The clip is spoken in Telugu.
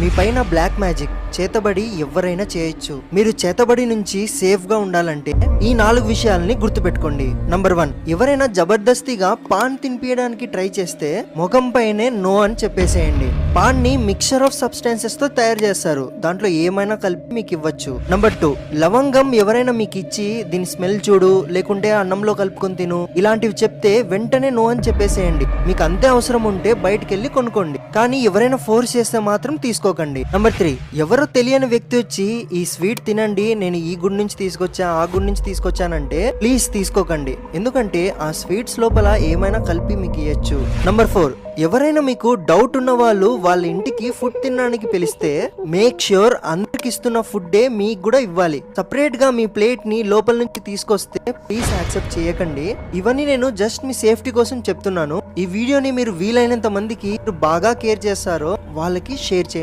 మీ పైన బ్లాక్ మ్యాజిక్ చేతబడి ఎవరైనా చేయొచ్చు. మీరు చేతబడి నుంచి సేఫ్ గా ఉండాలంటే ఈ 4 విషయాలని గుర్తుపెట్టుకోండి. నంబర్ 1, ఎవరైనా జబర్దస్తిగా పాన్ తినిపించడానికి ట్రై చేస్తే ముఖం పైనే నో అని చెప్పేసేయండి. పాన్ ని మిక్చర్ ఆఫ్ సబ్స్టాన్సెస్ తో తయారు చేస్తారు, దాంట్లో ఏమైనా కలిపి మీకు ఇవ్వచ్చు. నంబర్ 2, లవంగం ఎవరైనా మీకు ఇచ్చి దీని స్మెల్ చూడు లేకుంటే అన్నంలో కలుపుకొని తిను ఇలాంటివి చెప్తే వెంటనే నో అని చెప్పేసేయండి. మీకు అంతే అవసరం ఉంటే బయటికి వెళ్ళి కొనుక్కోండి, కానీ ఎవరైనా ఫోర్స్ చేస్తే మాత్రం తీసుకోకండి. నంబర్ 3, ఎవరో తెలియని వ్యక్తి వచ్చి ఈ స్వీట్ తినండి, నేను ఈ గుడి నుంచి తీసుకొచ్చా ఆ గుడి నుంచి తీసుకొచ్చానంటే ప్లీజ్ తీసుకోకండి, ఎందుకంటే ఆ స్వీట్స్ లోపల ఏమైనా కలిపి మీకు ఇవ్వచ్చు. నంబర్ 4, ఎవరైనా మీకు డౌట్ ఉన్న వాళ్ళు వాళ్ళ ఇంటికి ఫుడ్ తినడానికి పిలిస్తే మేక్ ష్యూర్ అందరికి ఇస్తున్న ఫుడ్డే మీకు కూడా ఇవ్వాలి. సపరేట్ గా మీ ప్లేట్ ని లోపల నుంచి తీసుకొస్తే ప్లీజ్ యాక్సెప్ట్ చేయకండి. ఇవన్నీ నేను జస్ట్ మీ సేఫ్టీ కోసం చెప్తున్నాను. ఈ వీడియోని మీరు వీలైనంత మందికి బాగా కేర్ చేస్తారో వాళ్ళకి షేర్ చేయండి.